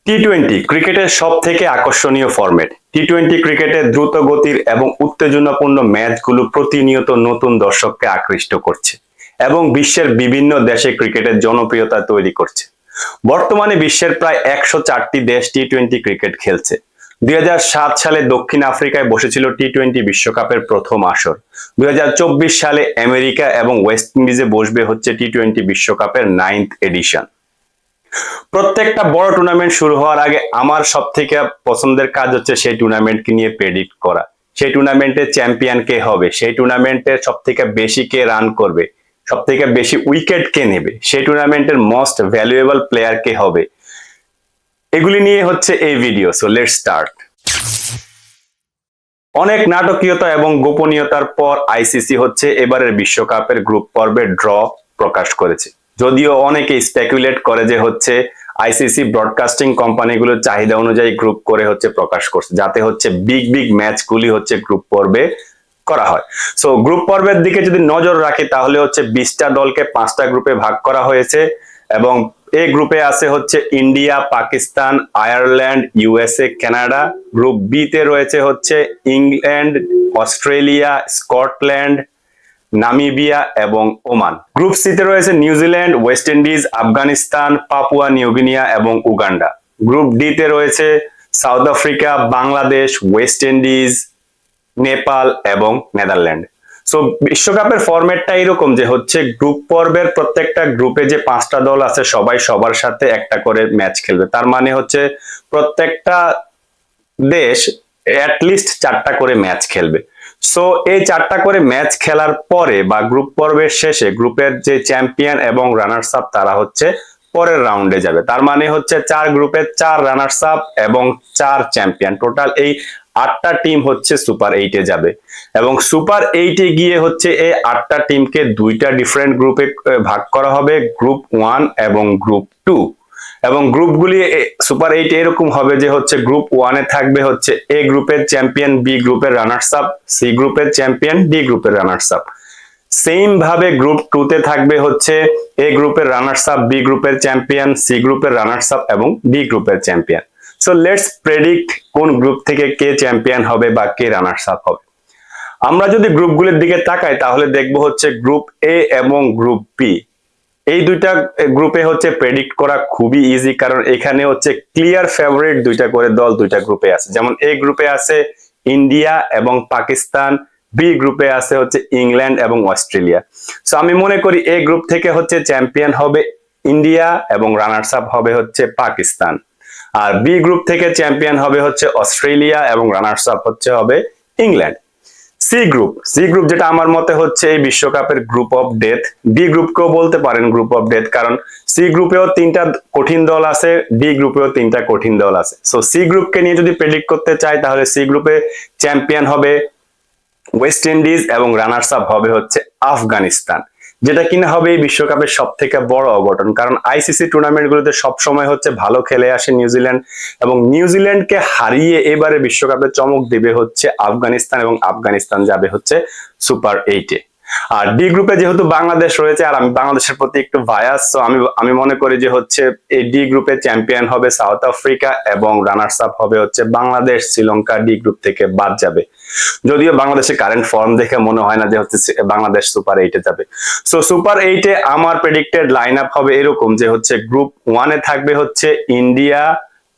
T twenty ক্রিকেটের সব থেকে আকর্ষণীয় ফরম্যাট। টি-টোয়েন্টি ক্রিকেটের দ্রুত গতির এবং উত্তেজনাপূর্ণ ম্যাচগুলো প্রতিনিয়ত নতুন দর্শককে আকৃষ্ট করছে এবং বিশ্বের বিভিন্ন দেশে ক্রিকেটের জনপ্রিয়তা তৈরি করছে। বর্তমানে বিশ্বের প্রায় 104টি দেশ টি-টোয়েন্টি ক্রিকেট খেলছে। 2007 সালে দক্ষিণ আফ্রিকায় বসেছিল টি-টোয়েন্টি বিশ্বকাপের প্রথম আসর। 2024 সালে আমেরিকা এবং ওয়েস্ট ইন্ডিজে বসবে হচ্ছে টি-টোয়েন্টি বিশ্বকাপের 9th এডিশন। প্রত্যেকটা বড় টুর্নামেন্ট শুরু হওয়ার আগে আমার সব থেকে পছন্দের কাজ হচ্ছে সেই টুর্নামেন্টকে নিয়ে প্রেডিক্ট করা। সেই টুর্নামেন্টের চ্যাম্পিয়ন কে হবে, সেই টুর্নামেন্টের সব থেকে বেশি কে রান করবে, সব থেকে বেশি উইকেট কে নেবে, সেই টুর্নামেন্টের মোস্ট ভ্যালুয়েবল প্লেয়ার কে হবে, এগুলি নিয়ে হচ্ছে এই ভিডিও। So let's start. অনেক নাটকীয়তা এবং গোপনীয়তার পর আইসিসি হচ্ছে এবারের বিশ্বকাপের গ্রুপ পর্বের ড্র প্রকাশ করেছে। যদিও অনেকে স্পেকুলেট করে যে হচ্ছে আইসিসি ব্রডকাস্টিং কোম্পানিগুলোর চাহিদা অনুযায়ী গ্রুপ করে হচ্ছে প্রকাশ করছে, যাতে হচ্ছে বিগ বিগ ম্যাচগুলি হচ্ছে গ্রুপ পর্বে করা হয়। সো গ্রুপ পর্বের দিকে যদি নজর রাখি তাহলে হচ্ছে 20টা দলকে 5টা গ্রুপে ভাগ করা হয়েছে এবং এই গ্রুপে আছে হচ্ছে India, Pakistan, Ireland, USA, Canada. Group B তে রয়েছে হচ্ছে ইংল্যান্ড, অস্ট্রেলিয়া, স্কটল্যান্ড, নামিবিয়া এবং ওমান। গ্রুপ সি তে রয়েছে New Zealand, West Indies, Afghanistan, Papua New Guinea এবং উগান্ডা। গ্রুপ ডি তে রয়েছে South Africa, Bangladesh, West Indies, Nepal এবং নেদারল্যান্ড। সো বিশ্বকাপের ফরম্যাটটা এরকম যে হচ্ছে গ্রুপ পর্বের প্রত্যেকটা গ্রুপে যে 5টা দল আছে সবাই সবার সাথে একটা করে ম্যাচ খেলবে। তার মানে হচ্ছে প্রত্যেকটা দেশ অ্যাটলিস্ট 4টা করে ম্যাচ খেলবে। সো এই 4টা করে ম্যাচ খেলার পরে বা গ্রুপ পর্বের শেষে গ্রুপের যে চ্যাম্পিয়ন এবং রানার্স আপ তারা হচ্ছে পরের রাউন্ডে যাবে। তার মানে হচ্ছে 4 গ্রুপে 4 রানার্স আপ এবং 4 চ্যাম্পিয়ন, টোটাল এই 8টা টিম হচ্ছে সুপার 8-এ যাবে। এবং সুপার 8-এ গিয়ে হচ্ছে এই 8টা টিমকে 2টা ডিফারেন্ট গ্রুপে ভাগ করা হবে, গ্রুপ 1 এবং গ্রুপ 2। এবং গ্রুপগুলি সুপার 8 এরকম হবে যে হচ্ছে গ্রুপ 1-এ থাকবে হচ্ছে এ গ্রুপের চ্যাম্পিয়ন, বি গ্রুপের রানার্স আপ, সি গ্রুপের চ্যাম্পিয়ন, ডি গ্রুপের রানার্স আপ। সেম ভাবে গ্রুপ 2-তে থাকবে হচ্ছে এ গ্রুপের রানার্স আপ, বি গ্রুপের চ্যাম্পিয়ন, সি গ্রুপের রানার্স আপ এবং ডি গ্রুপের চ্যাম্পিয়ন। সো লেটস প্রেডিক্ট কোন গ্রুপ থেকে কে চ্যাম্পিয়ন হবে বা কে রানার্স আপ হবে। আমরা যদি গ্রুপগুলোর দিকে তাকাই তাহলে দেখবো হচ্ছে গ্রুপ এ এবং গ্রুপ বি, এই দুইটা গ্রুপে হচ্ছে প্রেডিক্ট করা খুবই ইজি, কারণ এখানে হচ্ছে ক্লিয়ার ফেভারিট 2টা করে দল 2টা গ্রুপে আছে। যেমন এ গ্রুপে আছে ইন্ডিয়া এবং পাকিস্তান, বি গ্রুপে আছে হচ্ছে ইংল্যান্ড এবং অস্ট্রেলিয়া। সো আমি মনে করি এ গ্রুপ থেকে হচ্ছে চ্যাম্পিয়ন হবে ইন্ডিয়া এবং রানার্স আপ হবে হচ্ছে পাকিস্তান। আর বি গ্রুপ থেকে চ্যাম্পিয়ন হবে হচ্ছে অস্ট্রেলিয়া এবং রানার্স আপ হচ্ছে হবে ইংল্যান্ড। সি গ্রুপ যেটা আমার মতে হচ্ছে এই বিশ্বকাপের গ্রুপ অফ ডেথ। ডি গ্রুপকেও বলতে পারেন গ্রুপ অফ ডেথ, কারণ সি গ্রুপেও 3টা কঠিন দল আছে, ডি গ্রুপেও 3টা কঠিন দল আছে। সো সি গ্রুপকে নিয়ে যদি প্রেডিক্ট করতে চাই তাহলে সি গ্রুপে চ্যাম্পিয়ন হবে ওয়েস্ট ইন্ডিজ এবং রানার্স আপ হবে হচ্ছে আফগানিস্তান, যেটা কিনা হবে এই বিশ্বকাপের সব থেকে বড় অঘটন। কারণ আইসিসি টুর্নামেন্ট গুলোতে সবসময় হচ্ছে ভালো খেলে আসে নিউজিল্যান্ড, এবং নিউজিল্যান্ডকে হারিয়ে এবারে বিশ্বকাপে চমক দিবে হচ্ছে আফগানিস্তান, এবং আফগানিস্তান যাবে হচ্ছে সুপার 8-এ। আর ডি গ্রুপে যেহেতু বাংলাদেশ রয়েছে আর আমি বাংলাদেশের প্রতি একটু ভায়াস, তো আমি মনে করি যে হচ্ছে এই ডি গ্রুপে চ্যাম্পিয়ন হবে সাউথ আফ্রিকা এবং রানার্স আপ হবে হচ্ছে বাংলাদেশ। শ্রীলঙ্কা ডি গ্রুপ থেকে বাদ যাবে, যদিও বাংলাদেশের কারেন্ট ফর্ম দেখে মনে হয় না যে হচ্ছে বাংলাদেশ সুপার 8-এ যাবে। সো সুপার 8-এ আমার প্রেডিক্টেড লাইন আপ হবে এরকম যে হচ্ছে গ্রুপ 1-এ থাকবে হচ্ছে ইন্ডিয়া,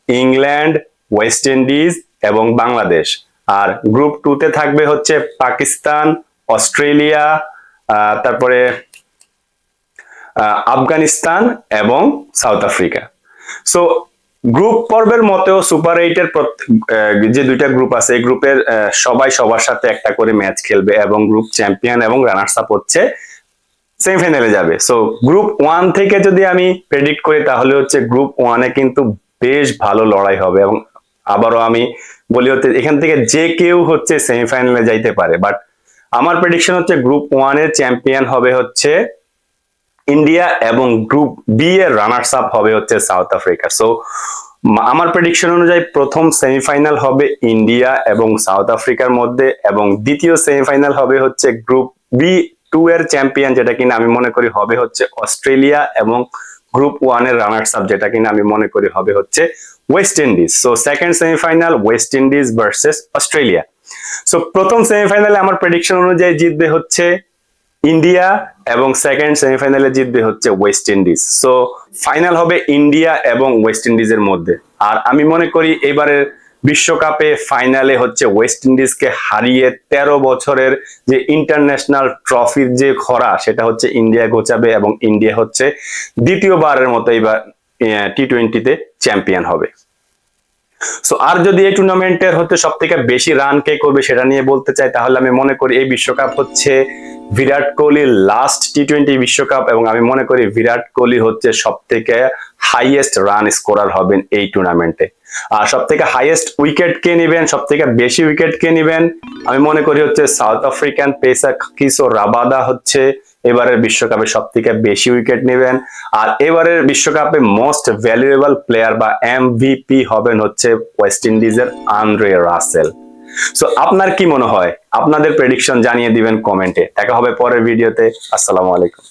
ইংল্যান্ড, ওয়েস্ট ইন্ডিজ এবং বাংলাদেশ। আর গ্রুপ 2-তে থাকবে হচ্ছে পাকিস্তান, অস্ট্রেলিয়া, তারপরে আফগানিস্তান এবং সাউথ আফ্রিকা। সো গ্রুপ পর্বের মতেও সুপার 8-এর যে 2টা গ্রুপ আছে এই গ্রুপের সবাই সবার সাথে একটা করে ম্যাচ খেলবে এবং গ্রুপ চ্যাম্পিয়ন এবং রানার্স আপ হচ্ছে সেমিফাইনালে যাবে। সো গ্রুপ 1 থেকে যদি আমি প্রেডিক্ট করি তাহলে হচ্ছে গ্রুপ 1-এ কিন্তু বেশ ভালো লড়াই হবে, এবং আবারও আমি বলি হচ্ছে এখান থেকে যে কেউ হচ্ছে সেমিফাইনালে যাইতে পারে। বাট আমার প্রেডিকশন হচ্ছে গ্রুপ 1-এর চ্যাম্পিয়ন হবে হচ্ছে ইন্ডিয়া এবং গ্রুপ বি এর রানার্স আপ হবে হচ্ছে সাউথ আফ্রিকা। সো আমার প্রেডিকশন অনুযায়ী প্রথম সেমিফাইনাল হবে ইন্ডিয়া এবং সাউথ আফ্রিকার মধ্যে, এবং দ্বিতীয় সেমিফাইনাল হবে হচ্ছে গ্রুপ বি 2 এর চ্যাম্পিয়ন, যেটা কিনা আমি মনে করি হবে হচ্ছে অস্ট্রেলিয়া, এবং গ্রুপ 1 এর রানার্স আপ যেটা কিনা আমি মনে করি হবে হচ্ছে West Indies. So second semifinal West Indies versus Australia. So প্রথম সেমিফাইনালে আমার প্রেডিকশন অনুযায়ী জিতবে হচ্ছে ইন্ডিয়া এবং সেকেন্ড সেমিফাইনালে জিতবে হচ্ছে ওয়েস্ট ইন্ডিজ। সো ফাইনাল হবে ইন্ডিয়া এবং ওয়েস্ট ইন্ডিজের মধ্যে। আর আমি মনে করি এবারের বিশ্বকাপে ফাইনালে হচ্ছে ওয়েস্ট ইন্ডিজকে হারিয়ে 13 বছরের যে ইন্টারন্যাশনাল ট্রফির যে খরা সেটা হচ্ছে ইন্ডিয়া ঘোচাবে এবং ইন্ডিয়া হচ্ছে দ্বিতীয়বারের মতো এবার টি-20-তে চ্যাম্পিয়ন হবে। সো আর যদি এই টুর্নামেন্টের হচ্ছে সব থেকে বেশি রান কে করবে সেটা নিয়ে বলতে চাই, তাহলে আমি মনে করি এই বিশ্বকাপ হচ্ছে বিরাট কোহলির লাস্ট টি-20 বিশ্বকাপ এবং আমি মনে করি বিরাট কোহলি হচ্ছে সব থেকে হাইয়েস্ট রান স্কোরার হবেন এই টুর্নামেন্টে। আর সব থেকে হাইয়েস্ট উইকেট কে নেবেন, সব থেকে বেশি উইকেট কে নেবেন, আমি মনে করি হচ্ছে south African pacer Kagiso Rabada হচ্ছে এবারের বিশ্বকাপে সব থেকে বেশি উইকেট নেবেন। আর এবারের বিশ্বকাপে মোস্ট ভ্যালুয়েবল প্লেয়ার বা এমভিপি হবেন হচ্ছে ওয়েস্ট ইন্ডিজের আন্দ্রে রাসেল। সো আপনার কি মনে হয়? আপনাদের প্রেডিকশন জানিয়ে দিবেন কমেন্টে। দেখা হবে পরের ভিডিওতে। আসসালামু আলাইকুম।